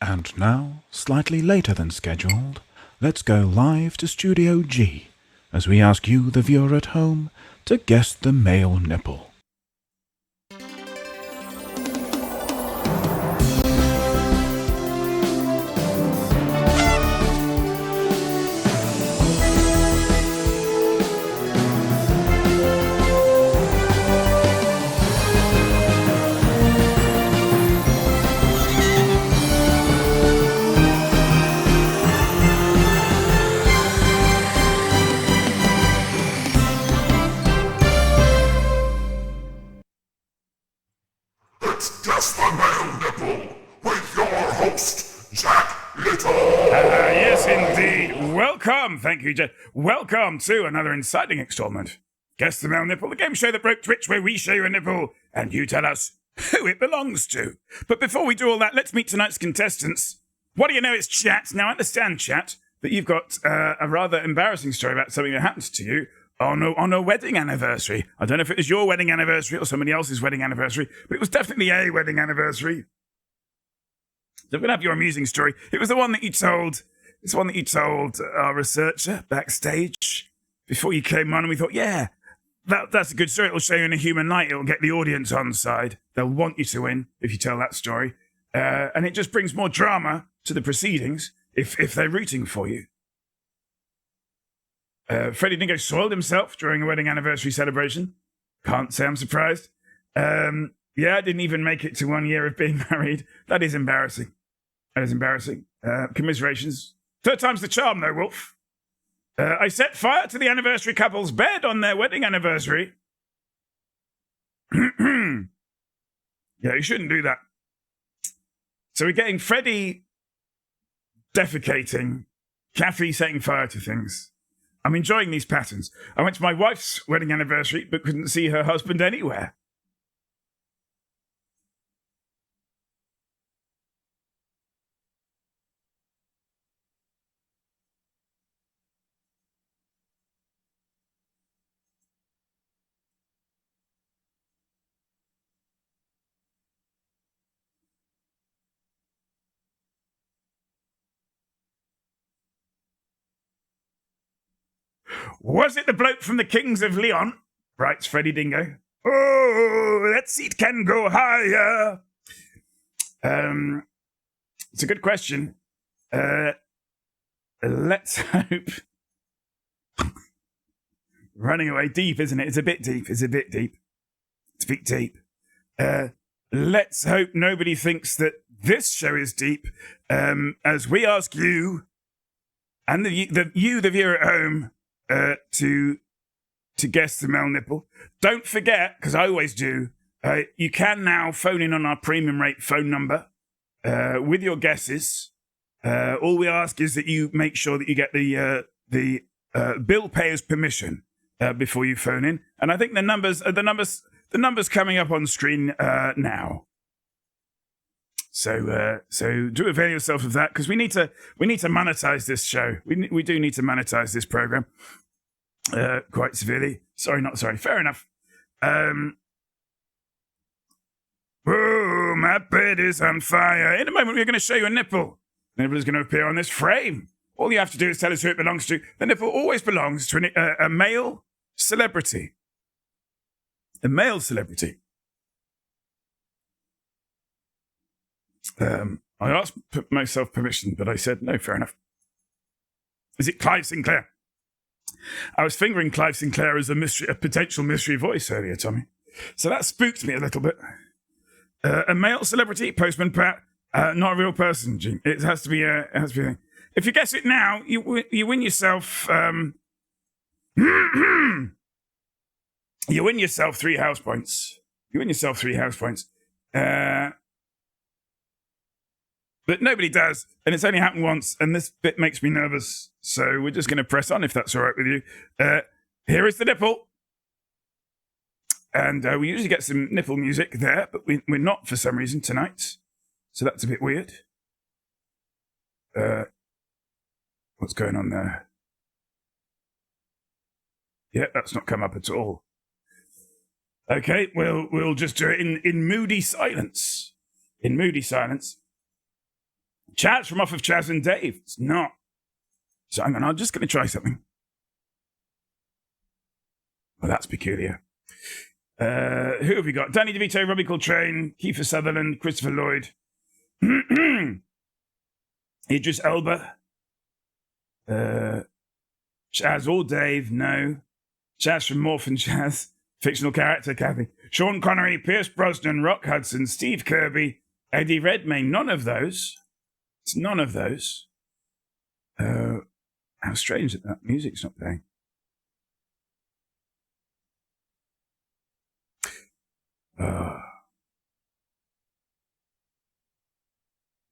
And now, slightly later than scheduled, let's go live to Studio G as we ask you, the viewer at home, to guess the male nipple. It's Guess the Male Nipple with your host, Jack Little. Yes, indeed. Welcome. Thank you, Jack. Welcome to another exciting installment. Guess the Male Nipple, the game show that broke Twitch, where we show you a nipple and you tell us who it belongs to. But before we do all that, let's meet tonight's contestants. What do you know? It's Chat. Now, I understand, Chat, that you've got a rather embarrassing story about something that happened to you on a wedding anniversary. I don't know if it was your wedding anniversary or somebody else's wedding anniversary, but it was definitely a wedding anniversary. So we're going to have your amusing story. It was the one that you told. It's the one that you told our researcher backstage before you came on, and we thought, yeah, that's a good story. It'll show you in a human light. It'll get the audience on side. They'll want you to win if you tell that story. And it just brings more drama to the proceedings if they're rooting for you. Freddie Dingo soiled himself during a wedding anniversary celebration. Can't say I'm surprised. Yeah, I didn't even make it to 1 year of being married. That is embarrassing. Commiserations. Third time's the charm, though, Wolf. I set fire to the anniversary couple's bed on their wedding anniversary. Yeah, you shouldn't do that. So we're getting Freddie defecating, Kathy setting fire to things. I'm enjoying these patterns. I went to my wife's wedding anniversary, but couldn't see her husband anywhere. Was it the bloke from the Kings of Leon? Writes Freddie Dingo. Oh, that seat can go higher. It's a good question. Let's hope. Running away deep, isn't it? It's a bit deep. It's a bit deep. Let's hope nobody thinks that this show is deep. As we ask you, and the viewer at home, to guess the male nipple. Don't forget, because I always do, you can now phone in on our premium rate phone number with your guesses. All we ask is that you make sure that you get the bill payer's permission before you phone in. And I think the numbers coming up on screen now. So do avail yourself of that, because we need to monetize this show. We do need to monetize this program quite severely. Fair enough. Oh, my bed is on fire. In a moment, we're going to show you a nipple. The nipple is going to appear on this frame. All you have to do is tell us who it belongs to. The nipple always belongs to a male celebrity. A male celebrity. I asked myself permission, but I said, no, fair enough. Is it Clive Sinclair? I was fingering Clive Sinclair as a potential mystery voice earlier, Tommy. So that spooked me a little bit. A male celebrity, Postman Pat, not a real person, Gene. It has to be a thing. If you guess it now, you win yourself, you win yourself 3 house points. But nobody does, and it's only happened once, and this bit makes me nervous, so we're just going to press on if that's all right with you. Here is the nipple. And we usually get some nipple music there, but we're not for some reason tonight, so that's a bit weird. What's going on there? Yeah, that's not come up at all. Okay, we'll just do it in moody silence. In moody silence. Chaz from Off of Chaz and Dave. It's not. So hang on, I'm just going to try something. Well, that's peculiar. Who have we got? Danny DeVito, Robbie Coltrane, Kiefer Sutherland, Christopher Lloyd, Idris Elba, Chaz or Dave, no. Chaz from Morph and Chaz, fictional character, Kathy. Sean Connery, Pierce Brosnan, Rock Hudson, Steve Kirby, Eddie Redmayne. None of those. It's none of those. How strange that music's not playing.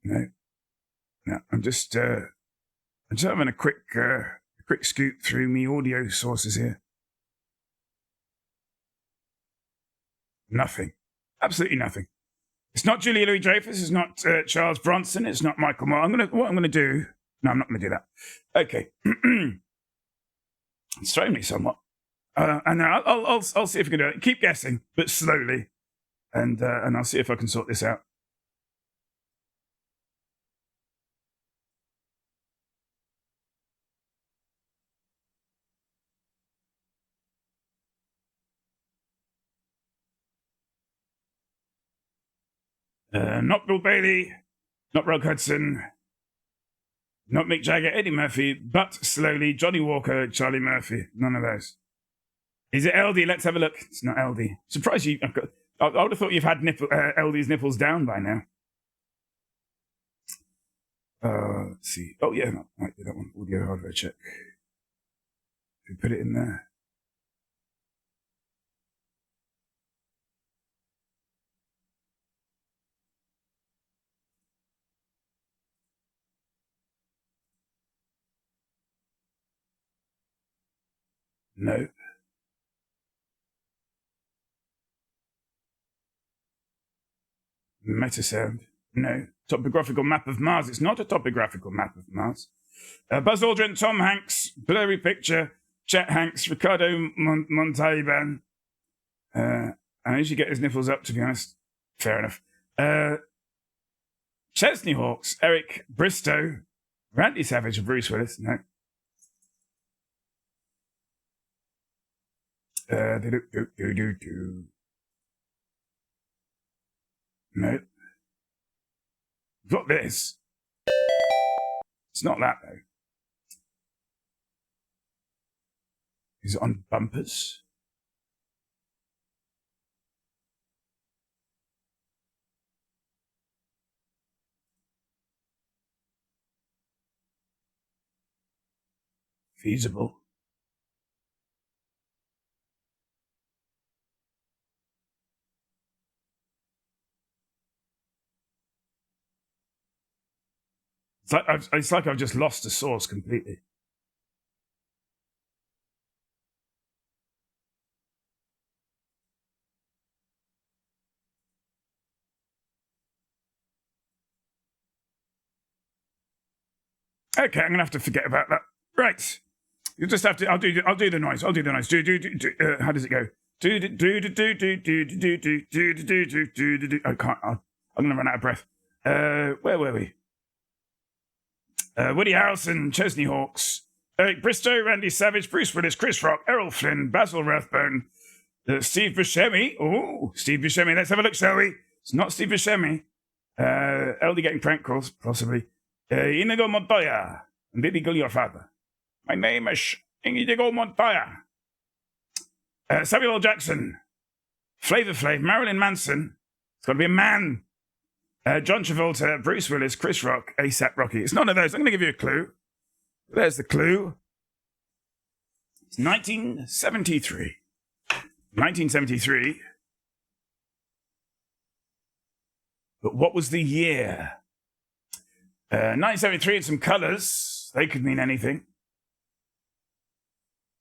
No, I'm just having a quick scoot through me audio sources here. Nothing, absolutely nothing. It's not Julia Louis-Dreyfus. It's not Charles Bronson. It's not Michael Moore. What I'm gonna do? No, I'm not gonna do that. Okay, it's thrown me somewhat, and I'll see if I can do it. Keep guessing, but slowly, and I'll see if I can sort this out. Not Bill Bailey, not Rock Hudson, not Mick Jagger, Eddie Murphy, but slowly, Johnny Walker, Charlie Murphy. None of those. Is it LD? Let's have a look. It's not LD. Surprise you. I would have thought you've had LD's nipples down by now. Let's see. Oh, yeah, no, might do that one. Audio hardware check. We put it in there. No. Metasound. No. Topographical map of Mars. It's not a topographical map of Mars. Buzz Aldrin, Tom Hanks, Blurry Picture, Chet Hanks, Ricardo Montalban. I usually get his nipples up, to be honest. Fair enough. Chesney Hawks, Eric Bristow, Randy Savage, and Bruce Willis. No. No. Got this. It's not that, though. Is it on bumpers? Feasible. It's like I've just lost the source completely. Okay, I'm gonna have to forget about that. Right, you just have to. I'll do the noise. I'll do the noise. How does it go? I can't. I'm gonna run out of breath. Where were we? Woody Harrelson, Chesney Hawks, Eric Bristow, Randy Savage, Bruce Willis, Chris Rock, Errol Flynn, Basil Rathbone, Steve Buscemi. Oh, Steve Buscemi. Let's have a look, shall we? It's not Steve Buscemi. LD getting prank calls, possibly. Inigo Montoya. And Baby Girl, your father. My name is Inigo Montoya. Samuel L. Jackson. Flavor Flav, Marilyn Manson. It's got to be a man. John Travolta, Bruce Willis, Chris Rock, ASAP Rocky. It's none of those. I'm going to give you a clue. There's the clue. It's 1973. 1973. But what was the year? 1973 and some colours. They could mean anything.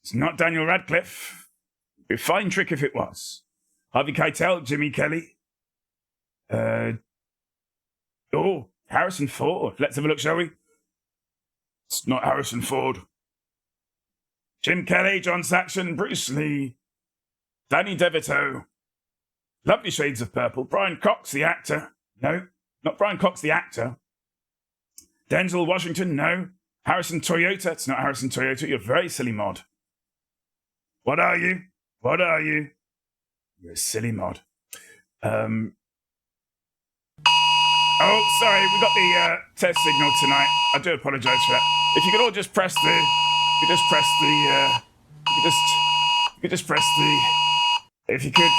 It's not Daniel Radcliffe. It'd be a fine trick if it was. Harvey Keitel, Jimmy Kelly. Harrison Ford. Let's have a look, shall we? It's not Harrison Ford. Jim Kelly, John Saxon, Bruce Lee, Danny DeVito, Lovely Shades of Purple, Brian Cox, the actor. No, not Brian Cox, the actor. Denzel Washington, no. Harrison Toyota, it's not Harrison Toyota. You're a very silly mod. What are you? What are you? You're a silly mod. Oh, sorry, we got the test signal tonight. I do apologise for that. If you could all just press the, if you could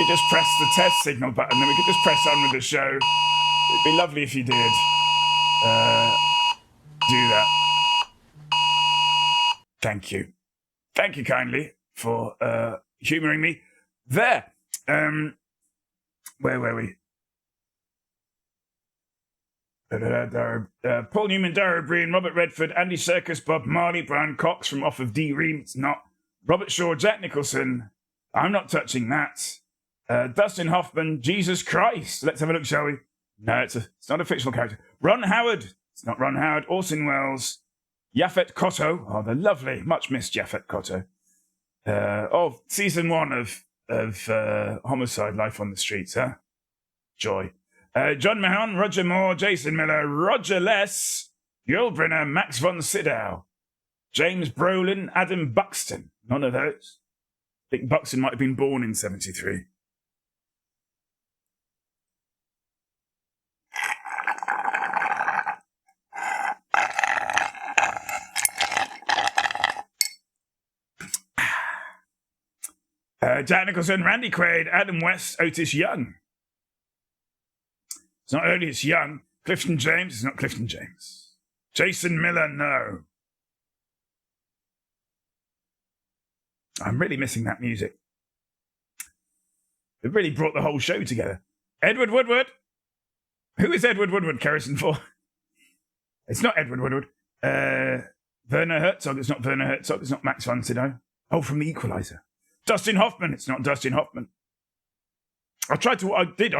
just press the test signal button, then we could just press on with the show. It'd be lovely if you did do that. Thank you. Thank you kindly for humouring me there. Where were we? Paul Newman, Dara O'Brien, Robert Redford, Andy Serkis, Bob Marley, Brian Cox from off of D-Ream. It's not. Robert Shaw, Jack Nicholson. I'm not touching that. Dustin Hoffman, Jesus Christ. Let's have a look, shall we? No, it's not a fictional character. Ron Howard. It's not Ron Howard. Orson Welles. Yaphet Kotto. Oh, the lovely, much missed Yaphet Kotto. Season 1 of Homicide: Life on the Streets, huh? Joy. John Mahon, Roger Moore, Jason Miller, Roger Less, Yul Brynner, Max von Sydow, James Brolin, Adam Buxton. None of those. I think Buxton might have been born in 73. Jack Nicholson, Randy Quaid, Adam West, Otis Young. It's not Otis Young. Clifton James, it's not Clifton James. Jason Miller, no. I'm really missing that music. It really brought the whole show together. Edward Woodward. Who is Edward Woodward, Kerrison, for? It's not Edward Woodward. Werner Herzog, it's not Werner Herzog. It's not Max von Sydow. Oh, from The Equalizer. Dustin Hoffman, it's not Dustin Hoffman. I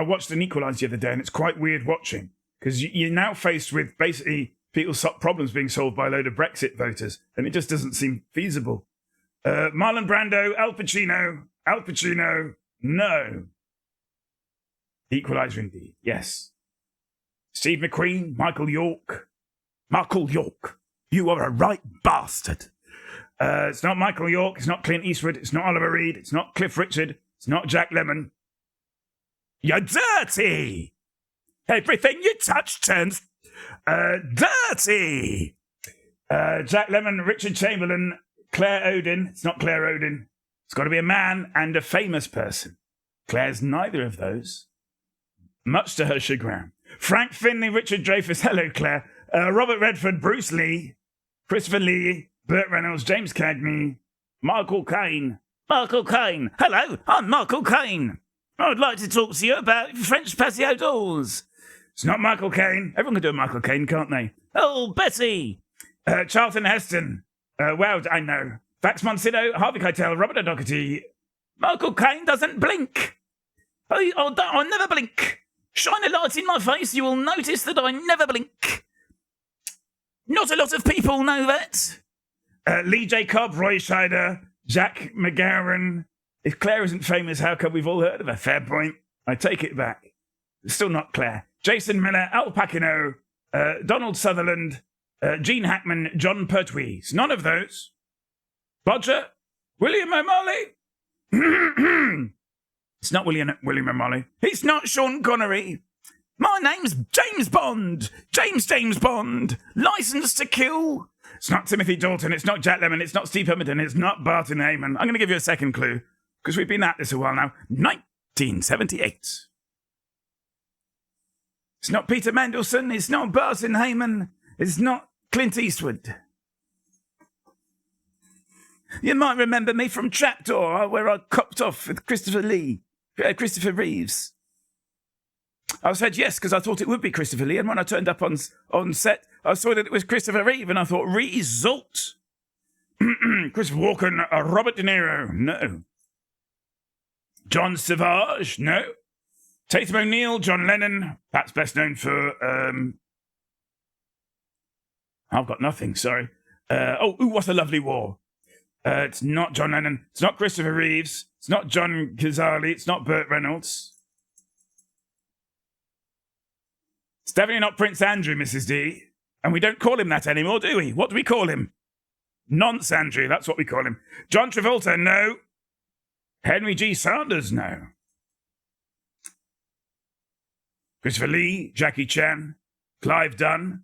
watched an Equalizer the other day, and it's quite weird watching, because you're now faced with basically people's problems being solved by a load of Brexit voters, and it just doesn't seem feasible. Marlon Brando, Al Pacino, no. Equalizer indeed, yes. Steve McQueen, Michael York, you are a right bastard. It's not Michael York, it's not Clint Eastwood, it's not Oliver Reed, it's not Cliff Richard, it's not Jack Lemmon. You're dirty! Everything you touch turns dirty! Jack Lemmon, Richard Chamberlain, Claire Odin. It's not Claire Odin. It's got to be a man and a famous person. Claire's neither of those, much to her chagrin. Frank Finley, Richard Dreyfuss, hello Claire. Robert Redford, Bruce Lee, Christopher Lee, Burt Reynolds, James Cagney, Michael Caine. Michael Caine. Hello, I'm Michael Caine. I would like to talk to you about French patio doors. It's not Michael Caine. Everyone can do a Michael Caine, can't they? Oh, Betty. Charlton Heston. Wow, I know. Vax Monsido, Harvey Keitel, Robert O'Doherty. Michael Caine doesn't blink. I never blink. Shine a light in my face, you will notice that I never blink. Not a lot of people know that. Lee J. Cobb, Roy Scheider, Jack McGowan. If Claire isn't famous, how come we've all heard of her? Fair point. I take it back. It's still not Claire. Jason Miller, Al Pacino, Donald Sutherland, Gene Hackman, John Pertwee. None of those. Bodger, William O'Malley. It's not William O'Malley. It's not Sean Connery. My name's James Bond. James Bond. Licensed to Kill. It's not Timothy Dalton. It's not Jack Lemmon. It's not Steve Pemberton. It's not Barton Heyman. I'm going to give you a second clue, because we've been at this a while now. 1978. It's not Peter Mandelson. It's not Barton Heyman. It's not Clint Eastwood. You might remember me from Trapdoor, where I copped off with Christopher Reeves. I said yes because I thought it would be Christopher Lee, and when I turned up on set, I saw that it was Christopher Reeve, and I thought, result. Christopher Walken, Robert De Niro, no. John Savage, no. Tatum O'Neill, John Lennon, that's best known for, I've got nothing, sorry. What a Lovely War. It's not John Lennon, it's not Christopher Reeves, it's not John Cazale, it's not Burt Reynolds. It's definitely not Prince Andrew, Mrs. D. And we don't call him that anymore, do we? What do we call him? Nonce Andrew, that's what we call him. John Travolta, no. Henry G. Sanders, no. Christopher Lee, Jackie Chan, Clive Dunn,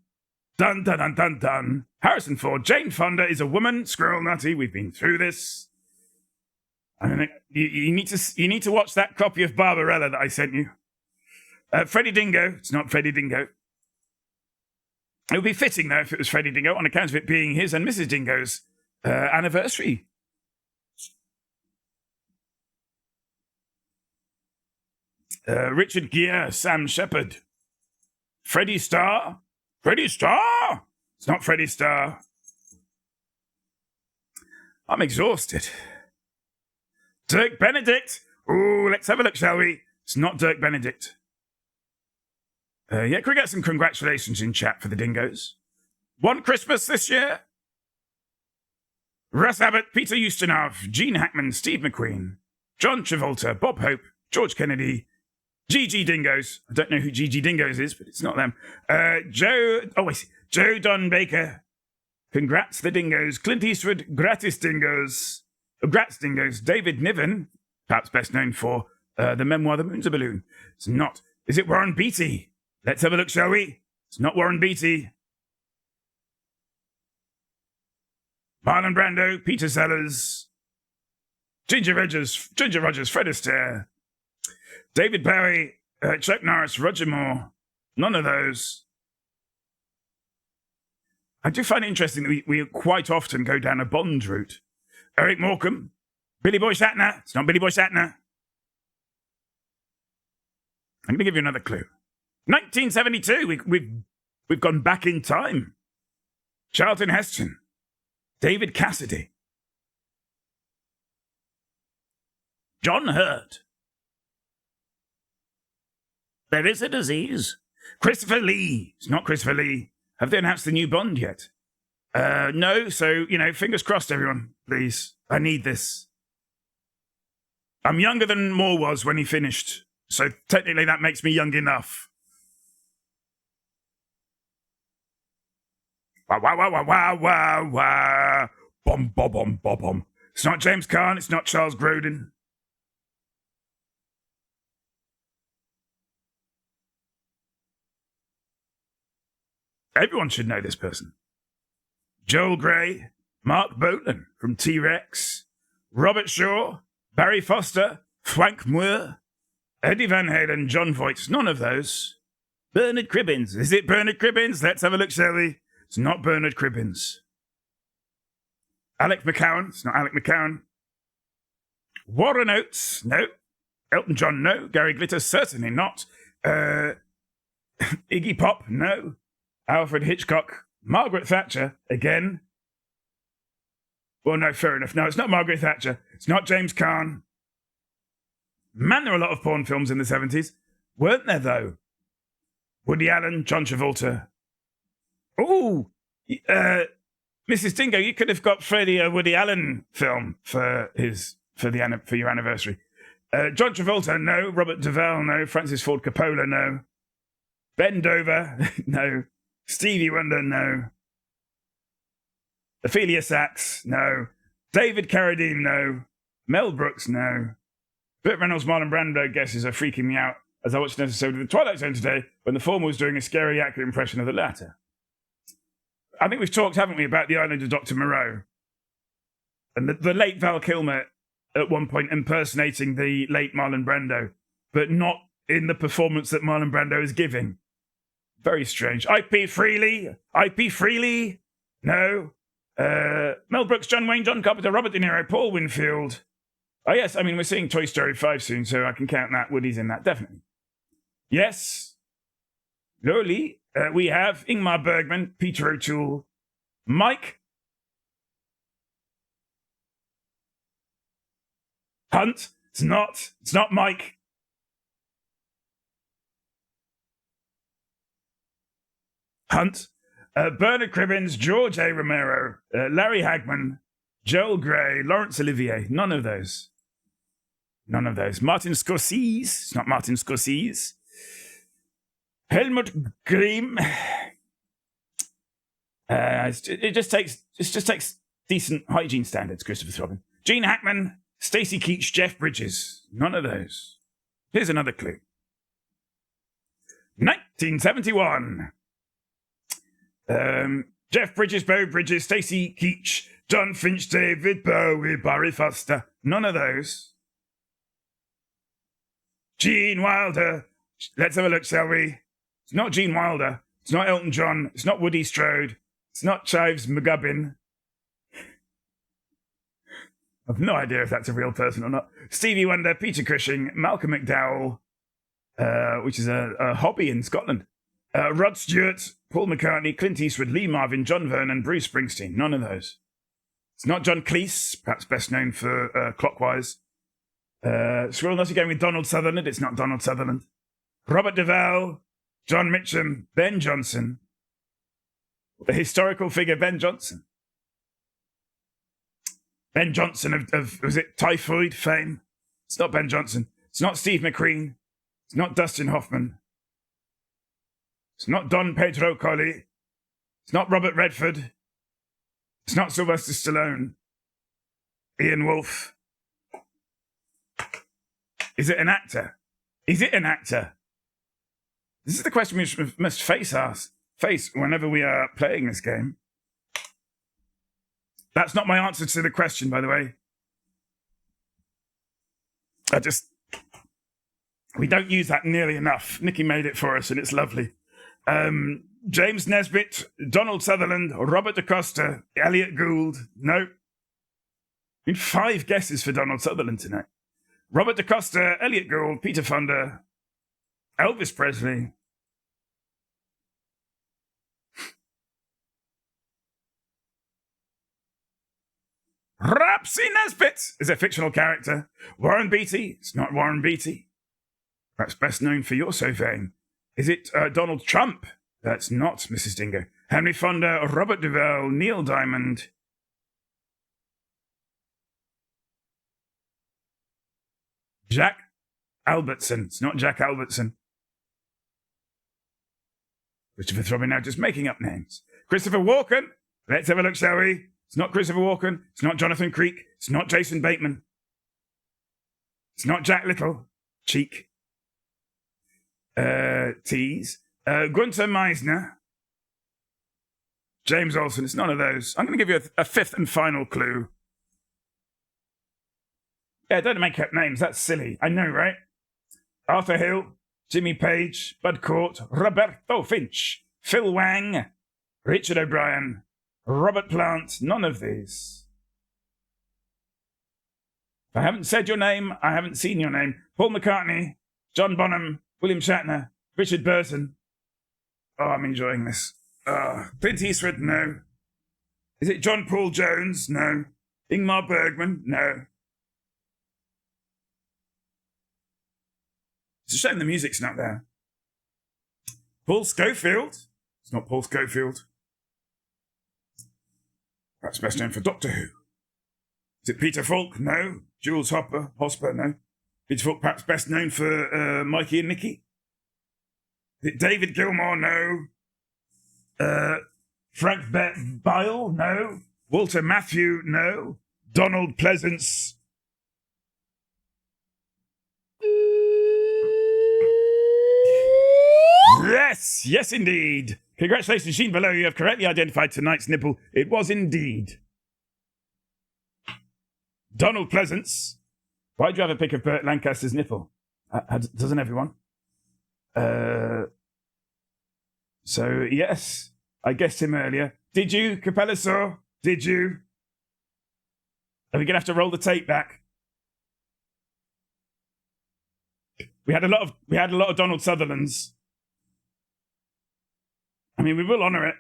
dun dun dun dun dun. Harrison Ford, Jane Fonda is a woman, squirrel nutty. We've been through this. I don't know. You need to watch that copy of Barbarella that I sent you. Freddie Dingo, it's not Freddie Dingo. It would be fitting, though, if it was Freddie Dingo, on account of it being his and Mrs. Dingo's anniversary. Richard Gere, Sam Shepard. Freddie Starr. Freddie Starr! It's not Freddie Starr. I'm exhausted. Dirk Benedict. Ooh, let's have a look, shall we? It's not Dirk Benedict. Yeah, can we get some congratulations in chat for the Dingoes? One Christmas this year. Russ Abbott, Peter Ustinov, Gene Hackman, Steve McQueen, John Travolta, Bob Hope, George Kennedy, Gigi Dingoes. I don't know who Gigi Dingoes is, but it's not them. Joe Don Baker. Congrats the Dingoes. Clint Eastwood, gratis Dingoes. Grats Dingoes. David Niven, perhaps best known for the memoir The Moon's a Balloon. It's not. Is it Warren Beatty? Let's have a look, shall we? It's not Warren Beatty. Marlon Brando, Peter Sellers, Ginger Rogers, Fred Astaire, David Bowie, Chuck Norris, Roger Moore. None of those. I do find it interesting that we quite often go down a Bond route. Eric Morecambe, Billy Boy Shatner. It's not Billy Boy Shatner. I'm going to give you another clue. 1972, we've gone back in time. Charlton Heston, David Cassidy, John Hurt. There is a disease. Christopher Lee. It's not Christopher Lee. Have they announced the new Bond yet? No, so, fingers crossed, everyone, please. I need this. I'm younger than Moore was when he finished, so technically that makes me young enough. Wow, wow, wow, wow, wow, wow, wow. Bom, bom, bom, bom, bom. It's not James Caan, it's not Charles Grodin. Everyone should know this person. Joel Grey, Mark Bolan from T-Rex, Robert Shaw, Barry Foster, Frank Muir, Eddie Van Halen, John Voight. None of those. Bernard Cribbins. Is it Bernard Cribbins? Let's have a look, shall we? It's not Bernard Cribbins. Alec McCowan. It's not Alec McCowan. Warren Oates. No. Elton John. No. Gary Glitter. Certainly not. Iggy Pop. No. Alfred Hitchcock. Margaret Thatcher. Again. Well, no, fair enough. No, it's not Margaret Thatcher. It's not James Caan. Man, there were a lot of porn films in the 70s. Weren't there, though? Woody Allen, John Travolta. Oh, Mrs. Dingo, you could have got Freddie a Woody Allen film for your anniversary. John Travolta, no. Robert Duvall, no. Francis Ford Coppola, no. Ben Dover, no. Stevie Wonder, no. Ophelia Sachs, no. David Carradine, no. Mel Brooks, no. Burt Reynolds, Marlon Brando guesses are freaking me out as I watched an episode of The Twilight Zone today when the former was doing a scary, accurate impression of the latter. I think we've talked, haven't we, about The Island of Dr. Moreau. And the late Val Kilmer at one point impersonating the late Marlon Brando, but not in the performance that Marlon Brando is giving. Very strange. IP Freely? No. Mel Brooks, John Wayne, John Carpenter, Robert De Niro, Paul Winfield. Oh, yes, I mean, we're seeing Toy Story 5 soon, so I can count that. Woody's in that, definitely. Yes. Lowly. We have Ingmar Bergman, Peter O'Toole, Mike Hunt. It's not Mike. Hunt. Bernard Cribbins, George A. Romero, Larry Hagman, Joel Grey, Laurence Olivier. None of those. Martin Scorsese. It's not Martin Scorsese. Helmut Grimm. It just takes decent hygiene standards, Christopher Throbbing. Gene Hackman, Stacey Keach, Jeff Bridges. None of those. Here's another clue. 1971. Jeff Bridges, Beau Bridges, Stacey Keach, John Finch, David Bowie, Barry Foster. None of those. Gene Wilder. Let's have a look, shall we? It's not Gene Wilder. It's not Elton John. It's not Woody Strode. It's not Chives McGubbin. I've no idea if that's a real person or not. Stevie Wonder, Peter Cushing, Malcolm McDowell, which is a hobby in Scotland. Rod Stewart, Paul McCartney, Clint Eastwood, Lee Marvin, John Vernon, Bruce Springsteen. None of those. It's not John Cleese, perhaps best known for Clockwise. Scroll unless you're going with Donald Sutherland. It's not Donald Sutherland. Robert Duvall, John Mitchum, Ben Jonson. The historical figure Ben Jonson. Ben Jonson of was it Typhoid fame? It's not Ben Jonson. It's not Steve McQueen. It's not Dustin Hoffman. It's not Don Pedro Colley. It's not Robert Redford. It's not Sylvester Stallone. Ian Wolfe. Is it an actor? Is it an actor? This is the question we must face whenever we are playing this game. That's not my answer to the question, by the way. We don't use that nearly enough. Nikki made it for us, and it's lovely. James Nesbitt, Donald Sutherland, Robert DaCosta, Elliot Gould. No. 5 guesses for Donald Sutherland tonight. Robert DaCosta, Elliot Gould, Peter Fonda, Elvis Presley. Rapsy Nesbitt is a fictional character. Warren Beatty. It's not Warren Beatty. Perhaps best known for your so fame. Is it Donald Trump? That's not Mrs. Dingo. Henry Fonda, Robert Duvall, Neil Diamond. Jack Albertson. It's not Jack Albertson. Christopher Throbbing now just making up names. Christopher Walken. Let's have a look, shall we? It's not Christopher Walken. It's not Jonathan Creek. It's not Jason Bateman. It's not Jack Little. Cheek. Tease. Gunther Meisner. James Olsen. It's none of those. I'm going to give you a 5th and final clue. Yeah, don't make up names. That's silly. I know, right? Arthur Hill. Jimmy Page. Bud Cort. Roberto Finch. Phil Wang. Richard O'Brien. Robert Plant. None of these. If I haven't said your name, I haven't seen your name. Paul McCartney. John Bonham. William Shatner. Richard Burton. Oh, I'm enjoying this. Clint Eastwood. No. Is it John Paul Jones? No. Ingmar Bergman? No. It's a shame the music's not there. Paul Schofield? It's not Paul Schofield. Perhaps best known for Doctor Who. Is it Peter Falk? No. Jules Hosper? No. Peter Falk perhaps best known for Mikey and Nicky. Is it David Gilmour? No. Frank Bile? No. Walter Matthau? No. Donald Pleasance? Yes! Yes, indeed. Congratulations, Sheen Below. You have correctly identified tonight's nipple. It was indeed Donald Pleasance. Why'd you have a pic of Burt Lancaster's nipple? Doesn't everyone? So, yes, I guessed him earlier. Did you, Capella Saw? Did you? Are we going to have to roll the tape back? We had a lot of Donald Sutherlands. I mean, we will honour it.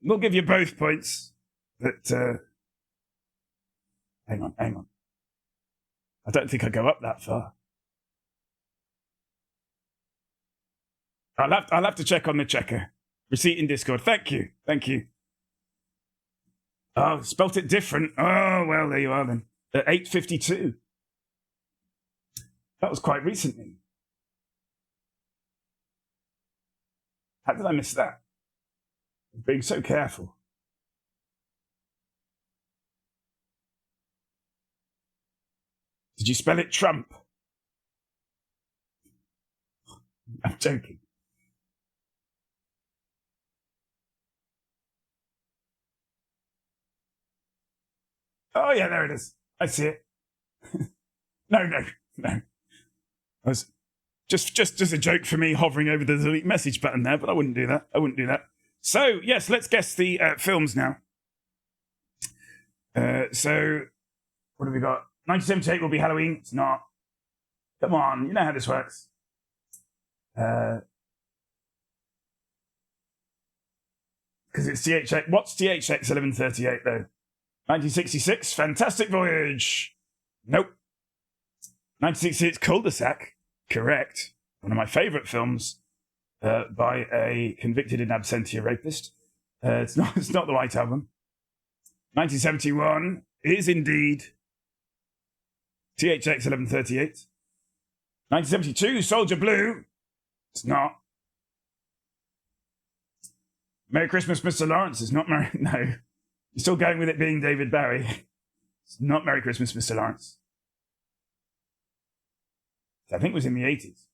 We'll give you both points. But, hang on. I don't think I go up that far. I'll have to check on the checker. Receipt in Discord. Thank you. Oh, spelt it different. Oh, well, there you are then. At 8:52. That was quite recently. How did I miss that? Being so careful. Did you spell it Trump? I'm joking. Oh, yeah, there it is. I see it. No. I was just a joke for me hovering over the delete message button there, but I wouldn't do that. So, yes, let's guess the films now. So, what have we got? 1978 will be Halloween. It's not. Come on, you know how this works. Because it's THX. What's THX 1138, though? 1966, Fantastic Voyage. Nope. 1966, Cul-de-sac. Correct. One of my favourite films by a convicted in absentia rapist. It's not the White Album. 1971 is indeed THX 1138. 1972, Soldier Blue. It's not. Merry Christmas, Mr. Lawrence. It's not Merry. No. You're still going with it being David Bowie. It's not Merry Christmas, Mr. Lawrence. I think it was in the 80s.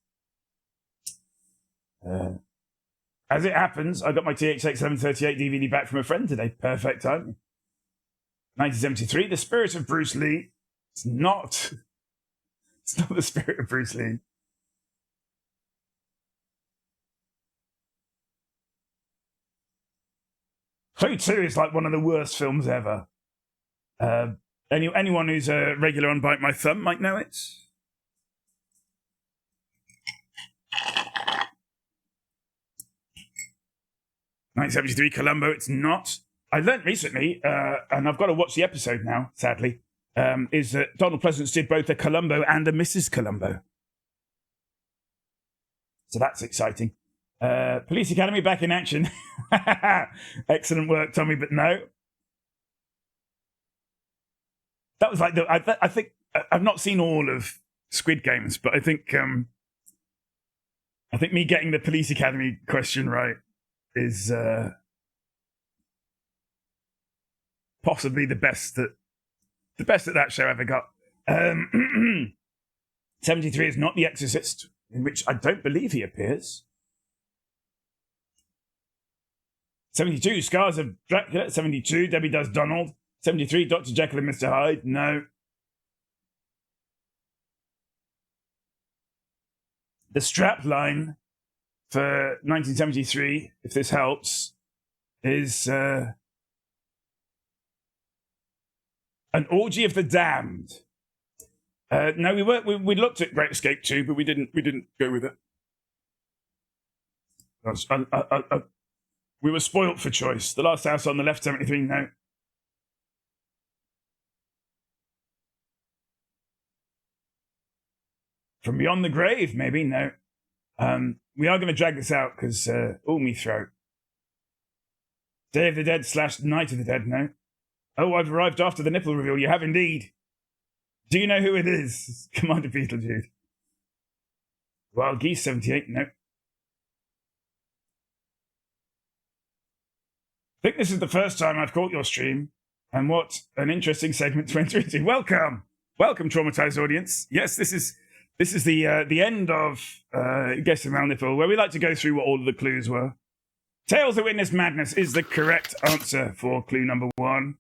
As it happens, I got my THX 738 DVD back from a friend today. Perfect timing. 1973, The Spirit of Bruce Lee. It's not The Spirit of Bruce Lee. Clue 2 is like one of the worst films ever. Anyone who's a regular on Bite My Thumb might know it. 1973, Columbo. It's not. I learnt recently, and I've got to watch the episode now, sadly, is that Donald Pleasance did both a Columbo and a Mrs. Columbo. So that's exciting. Police Academy back in action. Excellent work, Tommy, but no. That was like I think I've not seen all of Squid Games, but I think me getting the Police Academy question right is possibly the best that show ever got. 73 is not The Exorcist, in which I don't believe he appears. 72, Scars of Dracula. 72, Debbie Does Donald. 73, Dr. Jekyll and Mr. Hyde. No. The strap line for 1973, if this helps, is An Orgy of the Damned. No, we looked at Great Escape 2, but we didn't go with it. We were spoilt for choice. The Last House on the Left, 73, no. From Beyond the Grave, maybe, no. We are going to drag this out because, me throat. Day of the Dead / Night of the Dead, no. Oh, I've arrived after the nipple reveal. You have indeed. Do you know who it is? Commander Beetlejuice. Wild Geese, 78, no. I think this is the first time I've caught your stream, and what an interesting segment to enter into. Welcome, traumatized audience. Yes, this is the end of Guess the Male Nipple, where we like to go through what all of the clues were. Tales of Witness Madness is the correct answer for clue number 1.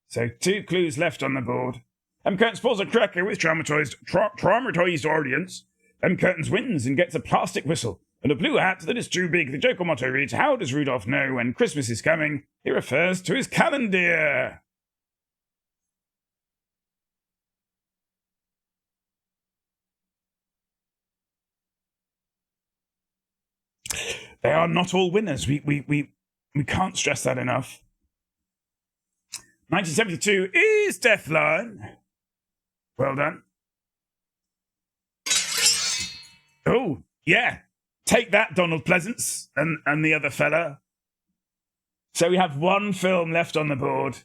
So 2 clues left on the board. M. Curtains pulls a cracker with traumatized audience. M. Curtains wins and gets a plastic whistle and a blue hat that is too big. The joke or motto reads, how does Rudolph know when Christmas is coming? He refers to his calendar. They are not all winners. We can't stress that enough. 1972 is Deathline. Well done. Oh, yeah. Take that, Donald Pleasance and the other fella. So we have one film left on the board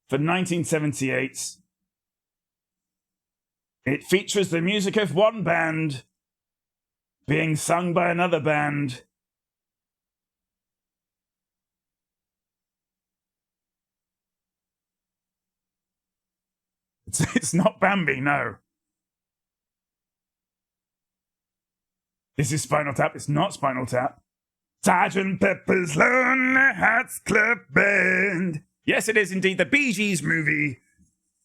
for 1978. It features the music of one band being sung by another band. It's not Bambi, no. This is Spinal Tap. It's not Spinal Tap. Sergeant Pepper's Lonely Hearts Club Band. Yes, it is indeed the Bee Gees movie.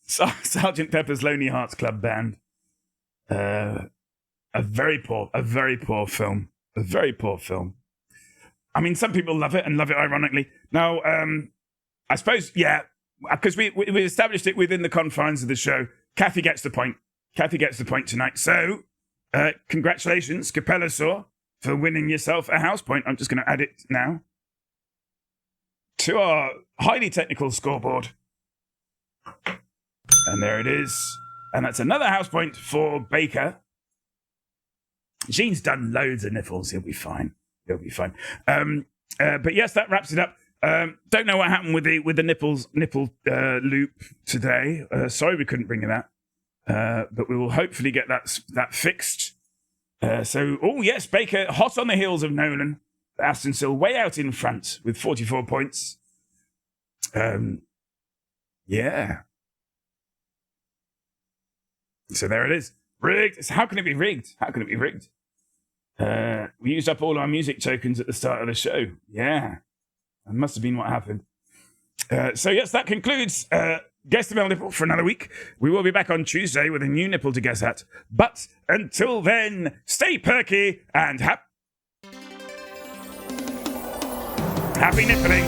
Sergeant Pepper's Lonely Hearts Club Band. A very poor film. A very poor film. I mean, some people love it and love it ironically. Now, I suppose, yeah, because we established it within the confines of the show. Kathy gets the point. Kathy gets the point tonight. So, congratulations, Capellasaur, for winning yourself a house point. I'm just going to add it now to our highly technical scoreboard. And there it is. And that's another house point for Baker. Gene's done loads of nipples. He'll be fine. He'll be fine. But yes, that wraps it up. Don't know what happened with the nipple loop today. Sorry we couldn't bring you that. But we will hopefully get that fixed. Oh yes, Baker hot on the heels of Nolan. Aston still way out in front with 44 points. Yeah. So there it is. Rigged. How can it be rigged? How can it be rigged? We used up all our music tokens at the start of the show. Yeah. That must have been what happened. So yes, that concludes Guess the Male Nipple for another week. We will be back on Tuesday with a new nipple to guess at. But until then, stay perky and happy nippling.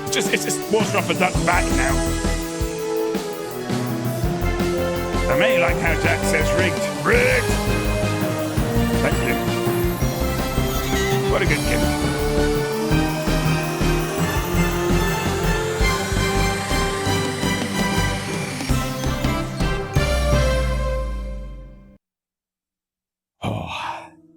It's just water off a duck's back now. I may like how Jack says rigged. Rigged! Thank you. What a good kid.